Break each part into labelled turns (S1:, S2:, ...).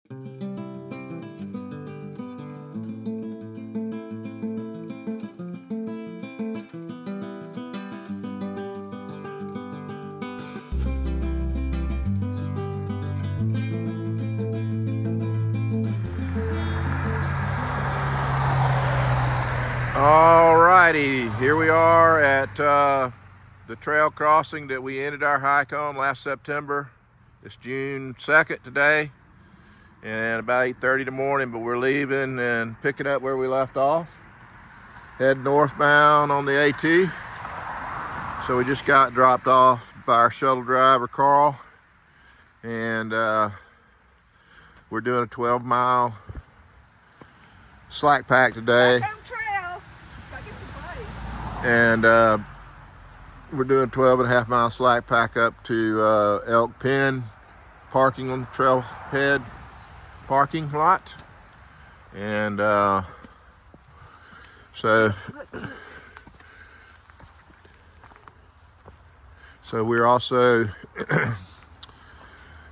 S1: Alrighty, here we are at the trail crossing that we ended our hike on last September. It's June 2nd today, and about 8:30 in the morning, but we're leaving and picking up where we left off. Head northbound on the AT. So we just got dropped off by our shuttle driver, Carl, and we're doing a 12-mile slack pack today. And we're doing 12.5 mile slack pack up to Elk Pen parking on the trailhead parking lot. And so we're also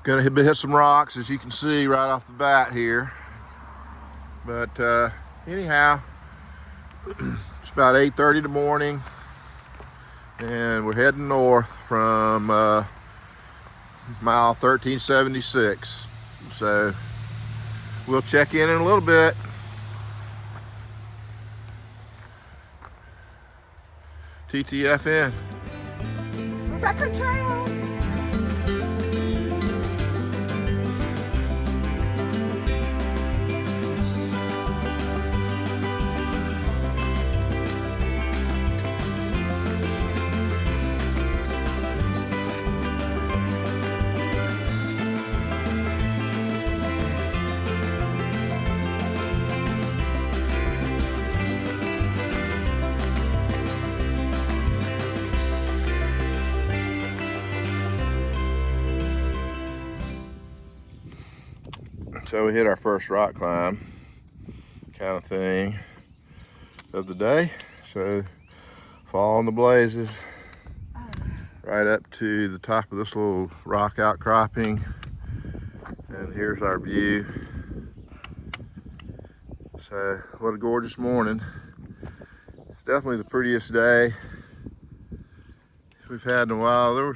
S1: gonna hit some rocks, as you can see right off the bat here. But anyhow, it's about 8:30 in the morning, and we're heading north from mile 1376. So we'll check in a little bit. TTFN.
S2: We're back on trail.
S1: So we hit our first rock climb kind of thing of the day. So fall on the blazes right up to the top of this little rock outcropping, and here's our view. So what a gorgeous morning. It's definitely the prettiest day we've had in a while. There were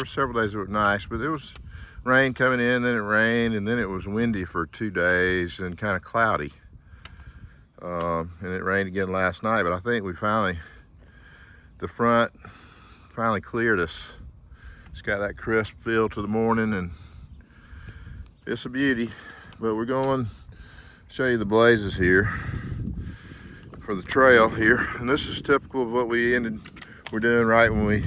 S1: several days that were nice, but there was rain coming in, then it rained, and then it was windy for 2 days and kind of cloudy. And it rained again last night, but I think the front finally cleared us. It's got that crisp feel to the morning, and it's a beauty. But we're going to show you the blazes here for the trail here. And this is typical of what we're doing right when we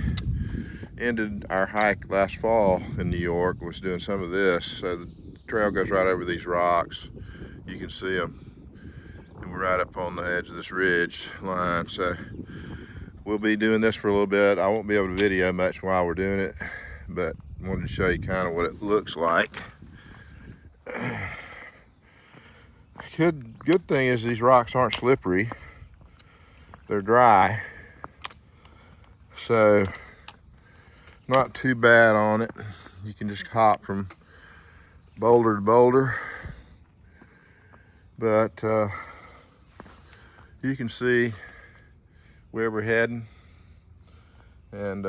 S1: ended our hike last fall in New York. Was doing some of this. So the trail goes right over these rocks. You can see them, and we're right up on the edge of this ridge line. So we'll be doing this for a little bit. I won't be able to video much while we're doing it, but I wanted to show you kind of what it looks like. Good thing is these rocks aren't slippery. They're dry. So not too bad on it. You can just hop from boulder to boulder. But you can see where we're heading. And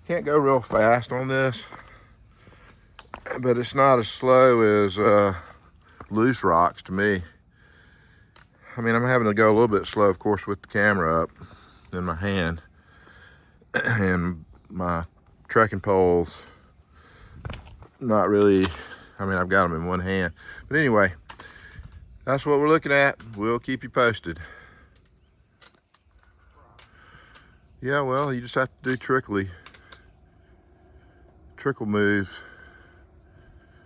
S1: can't go real fast on this, but it's not as slow as loose rocks to me. I mean, I'm having to go a little bit slow, of course, with the camera up in my hand. And my trekking poles, not really, I mean, I've got them in one hand. But anyway, that's what we're looking at. We'll keep you posted. Yeah, well, you just have to do trickle moves.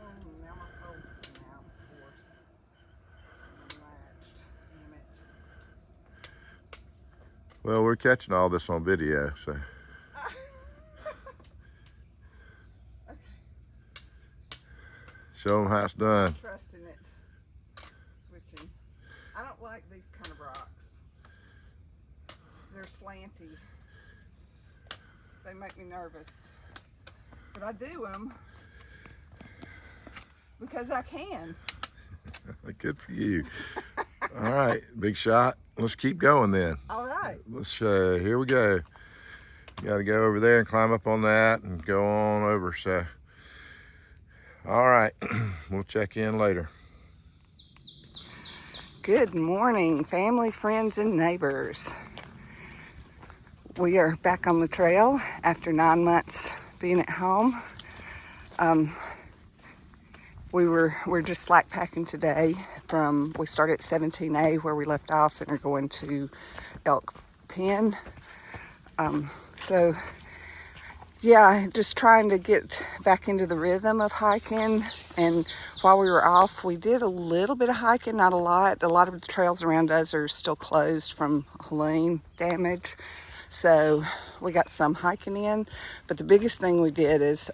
S2: Now my pole's coming out, of course. Unlatched. Damn it.
S1: Well, we're catching all this on video, so. Show them how it's done.
S2: Trusting it. Switching. I don't like these kind of rocks. They're slanty. They make me nervous. But I do them Because I can.
S1: Good for you. All right, big shot. Let's keep going then.
S2: All right.
S1: Let's here we go. You got to go over there and climb up on that and go on over. So, all right, we'll check in later.
S2: Good morning, family, friends, and neighbors. We are back on the trail after 9 months being at home. We're just slack packing today. We started at 17A where we left off and are going to Elk Pen. So yeah, just trying to get back into the rhythm of hiking. And while we were off, we did a little bit of hiking, not a lot. A lot of the trails around us are still closed from Helene damage. So we got some hiking in. But the biggest thing we did is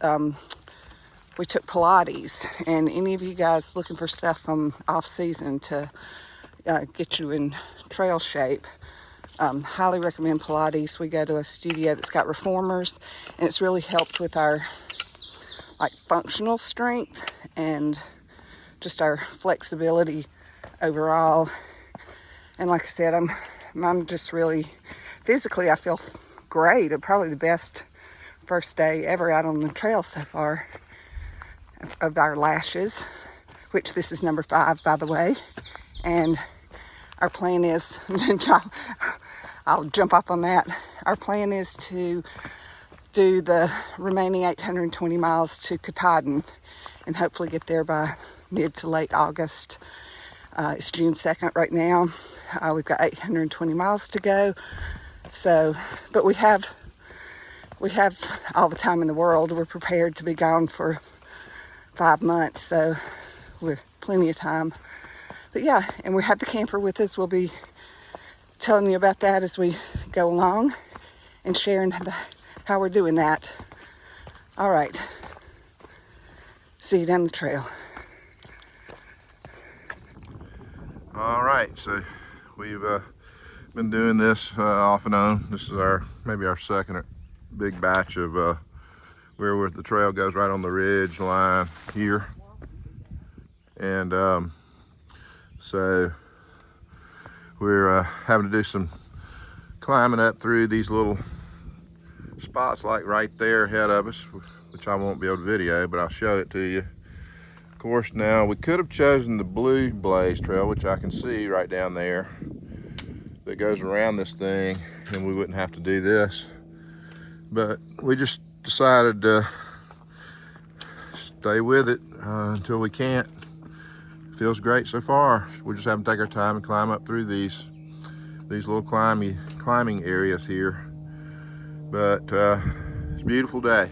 S2: we took Pilates. And any of you guys looking for stuff from off season to get you in trail shape, highly recommend Pilates. We go to a studio that's got reformers, and it's really helped with our functional strength and just our flexibility overall. And like I said, I'm just really physically, I feel great. Probably the best first day ever out on the trail so far of our lashes, which this is number 5, by the way. And our plan is, I'll jump off on that. Our plan is to do the remaining 820 miles to Katahdin and hopefully get there by mid to late August. It's June 2nd right now. We've got 820 miles to go. So, but we have all the time in the world. We're prepared to be gone for 5 months, so we're plenty of time. But yeah, and we have the camper with us. We'll be telling you about that as we go along and sharing how we're doing that. All right. See you down the trail.
S1: All right, so we've been doing this off and on. This is maybe our second big batch of where the trail goes right on the ridge line here. And so we're having to do some climbing up through these little spots like right there ahead of us, which I won't be able to video, but I'll show it to you. Of course, now we could have chosen the Blue Blaze Trail, which I can see right down there, that goes around this thing, and we wouldn't have to do this. But we just decided to stay with it until we can't. Feels great so far. We're just having to take our time and climb up through these little climbing areas here. But it's a beautiful day.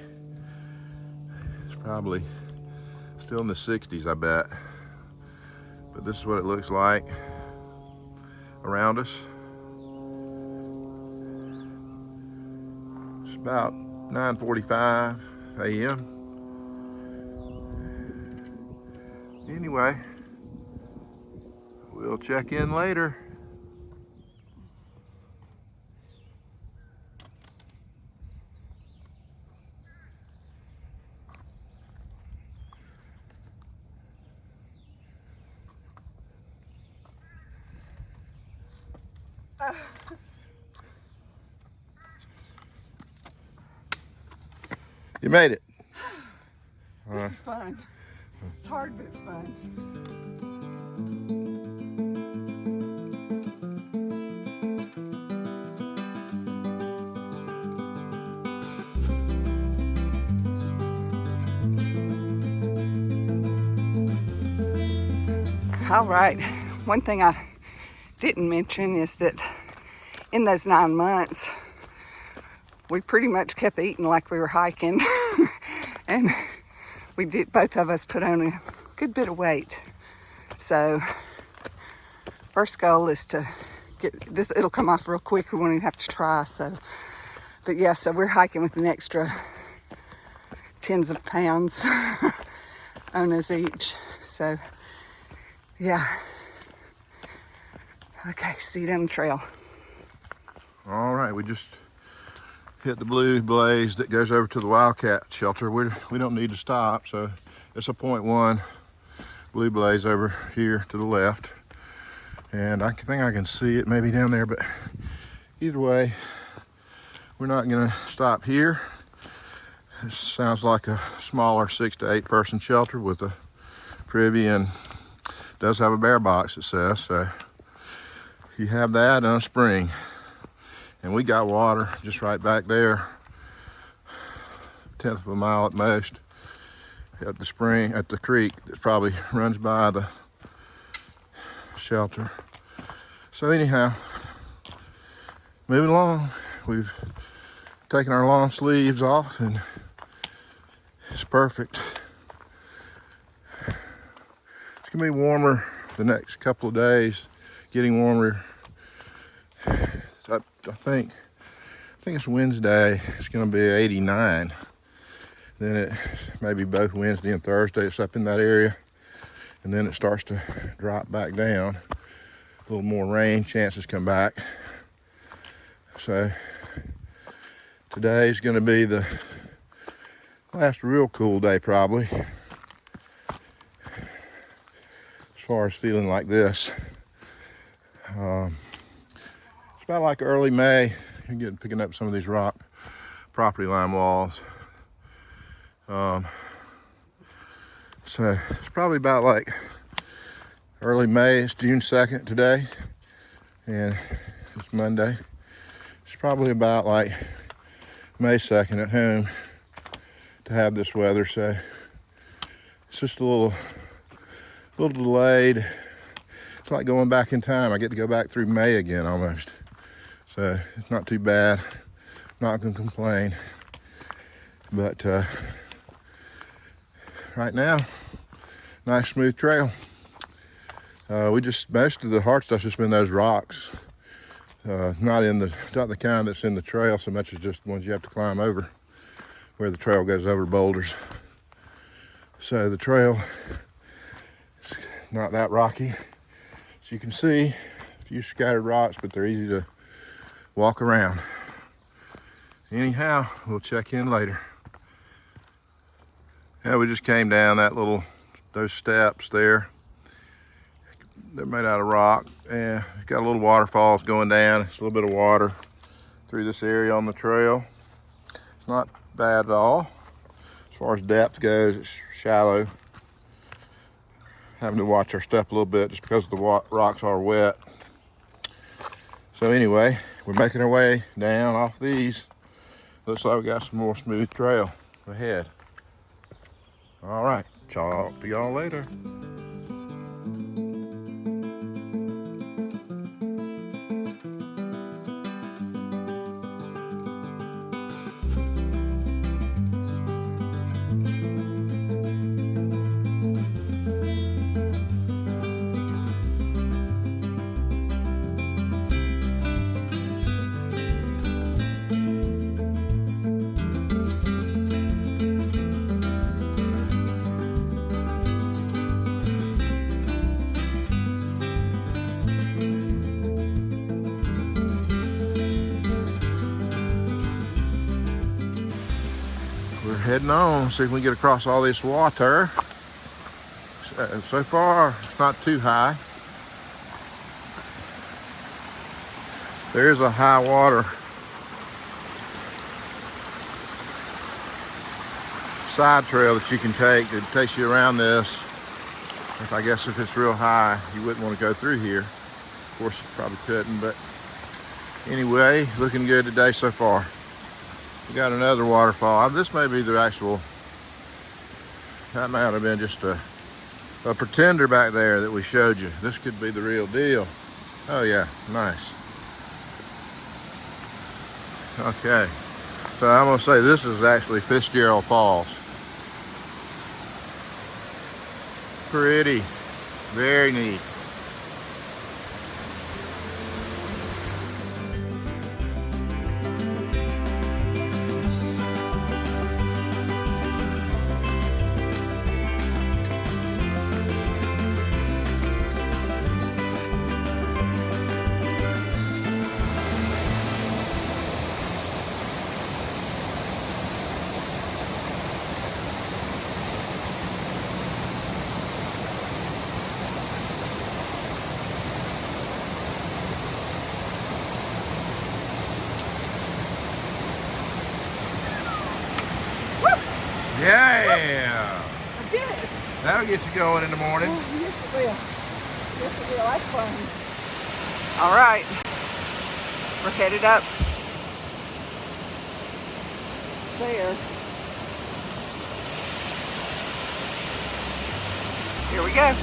S1: It's probably still in the 60s, I bet. But this is what it looks like around us. It's about 9:45 a.m. Anyway, we'll check in later. You made it.
S2: This is fun. It's hard, but it's fun. All right. One thing I didn't mention is that in those 9 months, we pretty much kept eating like we were hiking. And both of us put on a good bit of weight. So first goal is to get this. It'll come off real quick. We won't even have to try. But yeah, so we're hiking with an extra tens of pounds on us each. So yeah. Okay, see you down the trail.
S1: All right, we just hit the Blue Blaze that goes over to the Wildcat shelter. We don't need to stop, so it's a 0.1 blue blaze over here to the left. And I think I can see it maybe down there, but either way, we're not gonna stop here. This sounds like a smaller 6 to 8 person shelter with a privy, and does have a bear box, it says. So you have that and a spring. And we got water just right back there, 1/10 of a mile at most, at the spring, at the creek that probably runs by the shelter. So anyhow, moving along, we've taken our long sleeves off and it's perfect. It's gonna be warmer the next couple of days, getting warmer. I think it's Wednesday, it's gonna be 89. Then it maybe both Wednesday and Thursday it's up in that area, and then it starts to drop back down. A little more rain chances come back. So today's gonna be the last real cool day probably, as far as feeling like this. It's about like early May. You're picking up some of these rock property line walls. So it's probably about like early May. It's June 2nd today, and it's Monday. It's probably about like May 2nd at home to have this weather. So it's just a little delayed. It's like going back in time. I get to go back through May again almost. So it's not too bad. Not gonna complain. But right now, nice smooth trail. Most of the hard stuff's just been those rocks. Not the kind that's in the trail so much as just ones you have to climb over, where the trail goes over boulders. So the trail is not that rocky. As you can see, a few scattered rocks, but they're easy to walk around. Anyhow, we'll check in later. Yeah, we just came down those steps there. They're made out of rock, and got a little waterfalls going down. It's a little bit of water through this area on the trail. It's not bad at all. As far as depth goes, it's shallow. Having to watch our step a little bit just because the rocks are wet. So anyway, we're making our way down off these. Looks like we got some more smooth trail ahead. All right, talk to y'all later. We're heading on, see if we can get across all this water. So far, it's not too high. There's a high water side trail that you can take that takes you around this. I guess if it's real high, you wouldn't want to go through here. Of course, you probably couldn't, but anyway, looking good today so far. We got another waterfall. This may be the actual, that might have been just a pretender back there that we showed you. This could be the real deal. Oh yeah, nice. Okay, so I'm gonna say this is actually Fitzgerald Falls. Pretty, very neat. That'll get you going in the morning.
S2: Oh, yes, it will. Yes, it will. That's fun. All right. We're headed up there. Here we go.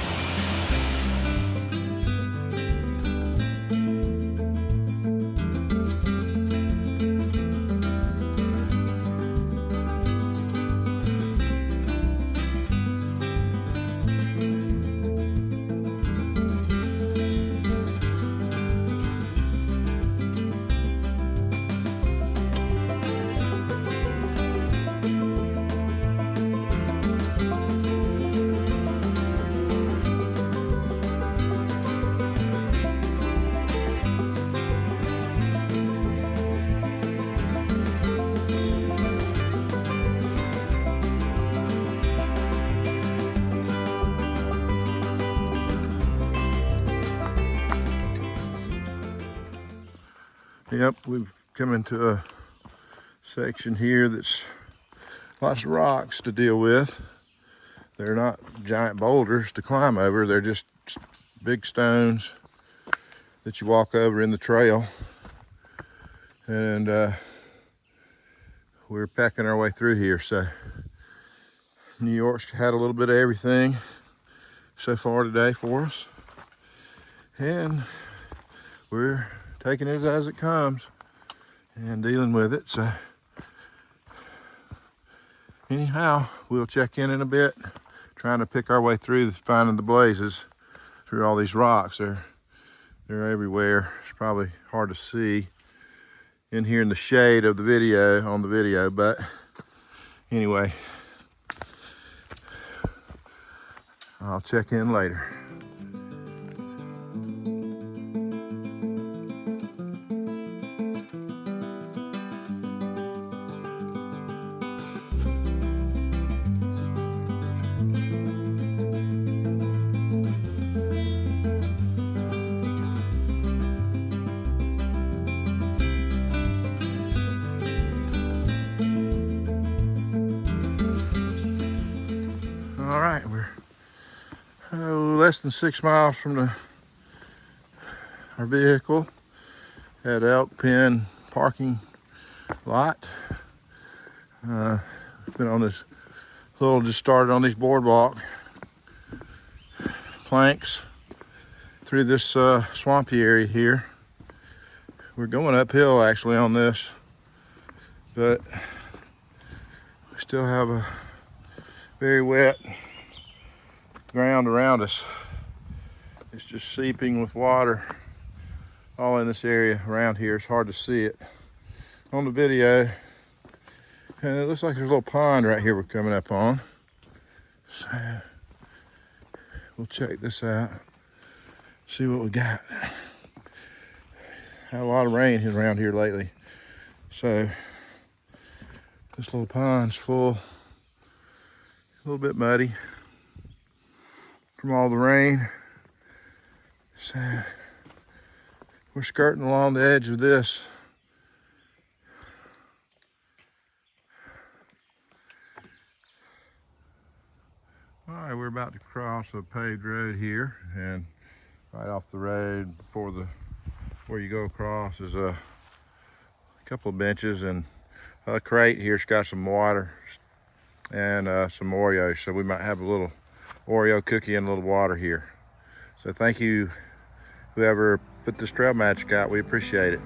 S1: Yep, we've come into a section here that's lots of rocks to deal with. They're not giant boulders to climb over. They're just big stones that you walk over in the trail. And we're pecking our way through here. So New York's had a little bit of everything so far today for us. And we're taking it as it comes and dealing with it. So anyhow, we'll check in a bit, trying to pick our way through finding the blazes through all these rocks. They're everywhere. It's probably hard to see in here in the shade of the video, but anyway, I'll check in later. All right, we're less than 6 miles from our vehicle at Elk Pen parking lot. Been on this just started on these boardwalk planks through this swampy area here. We're going uphill actually on this, but we still have a very wet ground around us. It's just seeping with water all in this area around here. It's hard to see it on the video. And it looks like there's a little pond right here we're coming up on. So we'll check this out, see what we got. Had a lot of rain around here lately. So this little pond's full, a little bit muddy from all the rain. So we're skirting along the edge of this. All right, we're about to cross a paved road here, and right off the road where you go across is a couple of benches and a crate here's got some water and some Oreos, so we might have a little Oreo cookie and a little water here. So thank you, whoever put this trail magic out. We appreciate it.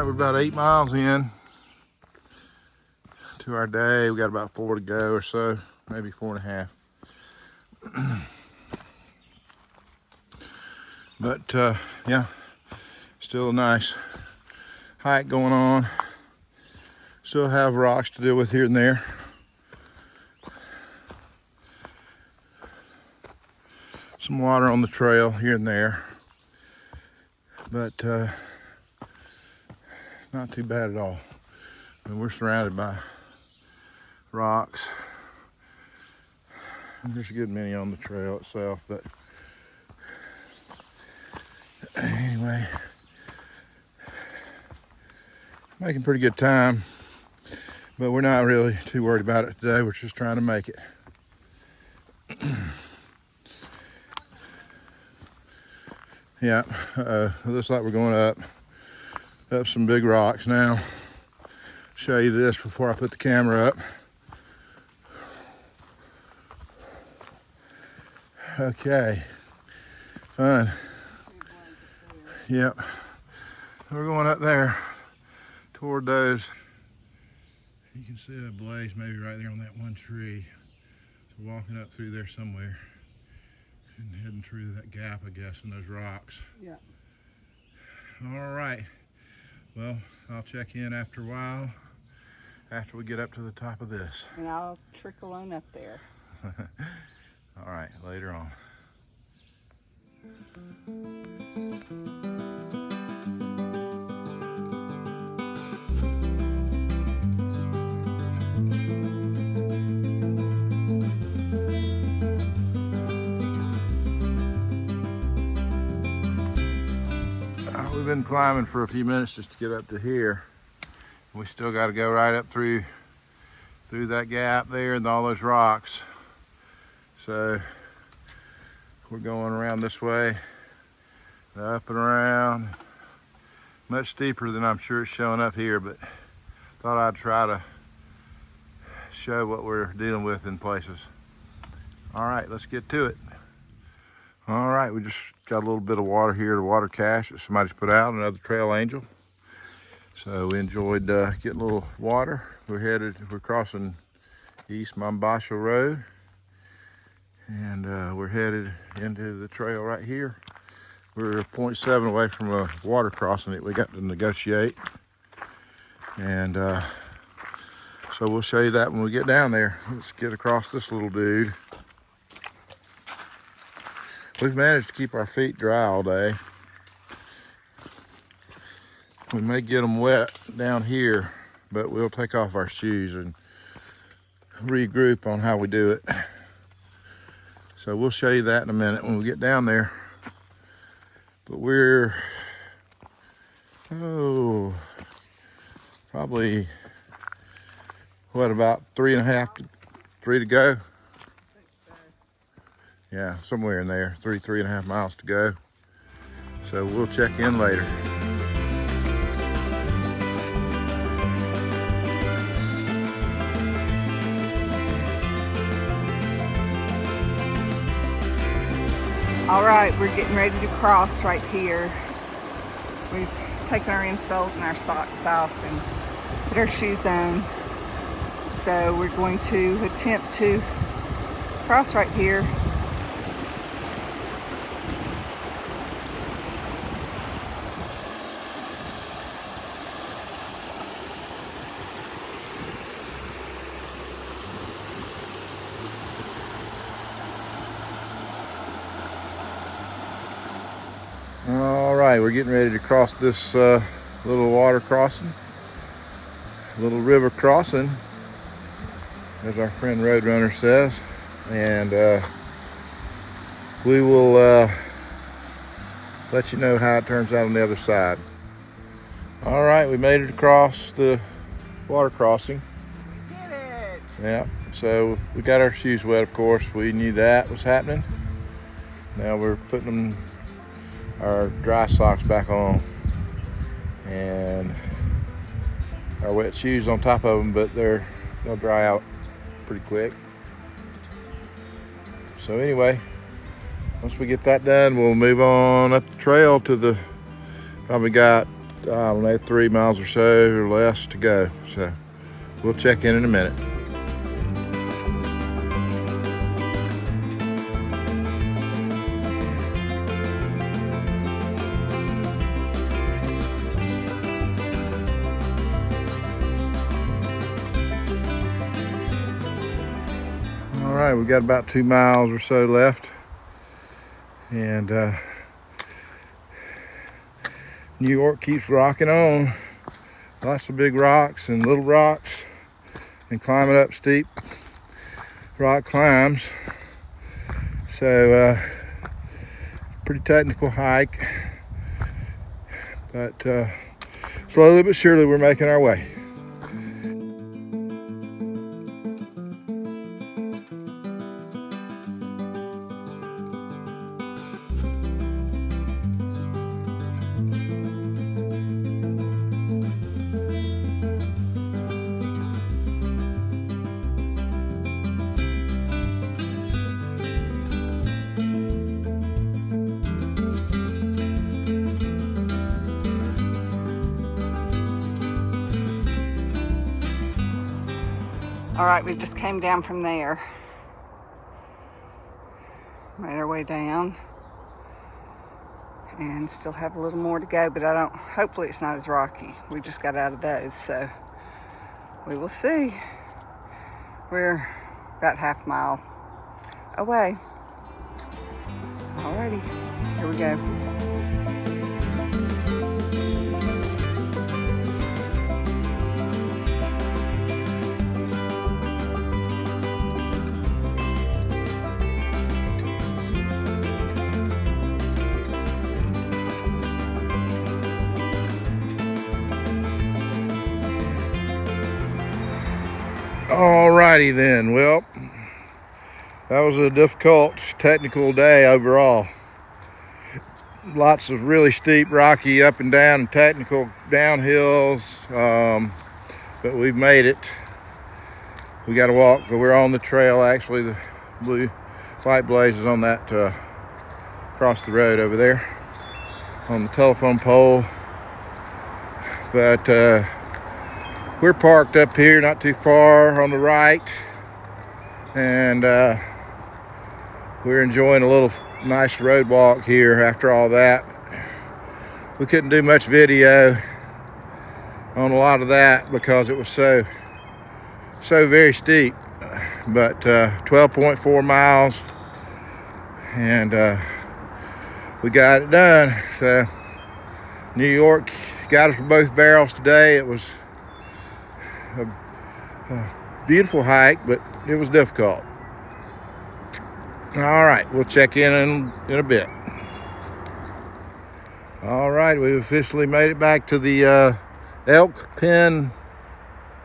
S1: We're about 8 miles in to our day. We got about 4 to go or so, maybe 4.5. But yeah, still a nice hike going on. Still have rocks to deal with here and there. Some water on the trail here and there, but not too bad at all. And we're surrounded by rocks, and there's a good many on the trail itself, but anyway, making pretty good time, but we're not really too worried about it today. We're just trying to make it. Yeah, it looks like we're going up some big rocks now. Show you this before I put the camera up. Okay, fun. Yep, we're going up there toward those. You can see a blaze maybe right there on that one tree. So walking up through there somewhere and heading through that gap, I guess, in those rocks.
S2: Yeah.
S1: All right, well, I'll check in after a while, after we get up to the top of this.
S2: And I'll trickle on up there.
S1: All right, later on. We've been climbing for a few minutes just to get up to here. We still got to go right up through that gap there and all those rocks. So we're going around this way, up and around. Much steeper than I'm sure it's showing up here, but thought I'd try to show what we're dealing with in places. All right, let's get to it. All right, we just got a little bit of water here, the water cache that somebody's put out, another trail angel. So we enjoyed getting a little water. We're crossing East Mombasha Road, and we're headed into the trail right here. We're 0.7 away from a water crossing that we got to negotiate. And so we'll show you that when we get down there. Let's get across this little dude. We've managed to keep our feet dry all day. We may get them wet down here, but we'll take off our shoes and regroup on how we do it. So we'll show you that in a minute when we get down there. But we're, probably, what, about 3 to go? Yeah, somewhere in there, 3.5 miles to go. So we'll check in later.
S2: All right, we're getting ready to cross right here. We've taken our insoles and our socks off and put our shoes on. So we're going to attempt to cross right here.
S1: All right, we're getting ready to cross this little water crossing, little river crossing, as our friend Roadrunner says, and we will let you know how it turns out on the other side. All right, we made it across the water crossing.
S2: We did it!
S1: Yeah, so we got our shoes wet, of course. We knew that was happening. Now we're putting our dry socks back on and our wet shoes on top of them, but they'll dry out pretty quick. So anyway, once we get that done, we'll move on up the trail to the, probably got, I don't know, 3 miles or so or less to go. So we'll check in a minute. right, we got about 2 miles or so left, and New York keeps rocking on. Lots of big rocks and little rocks, and climbing up steep rock climbs. So pretty technical hike, but slowly but surely we're making our way.
S2: All right, we just came down from there. Made our way down. And still have a little more to go, but hopefully it's not as rocky. We just got out of those, so we will see. We're about half mile away. Alrighty, here we go.
S1: Alrighty then, well, that was a difficult technical day overall. Lots of really steep, rocky up and down and technical downhills, but we've made it. We got to walk, but we're on the trail. Actually, the blue light blazes on that across the road over there on the telephone pole. But we're parked up here not too far on the right, and we're enjoying a little nice road walk here after all that. We couldn't do much video on a lot of that because it was so very steep, but 12.4 miles, and we got it done. So New York got us for both barrels today. It was a beautiful hike, but it was difficult. All right, we'll check in a bit. All right, we've officially made it back to the Elk Pen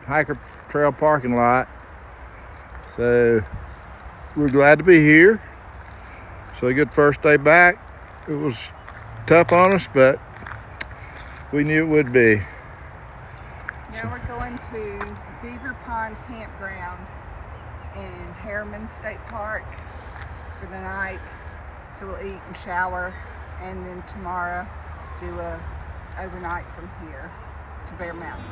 S1: Hiker Trail parking lot. So we're glad to be here. So a good first day back. It was tough on us, but we knew it would be.
S2: Now we're going to Beaver Pond Campground in Harriman State Park for the night. So we'll eat and shower, and then tomorrow do a overnight from here to Bear Mountain.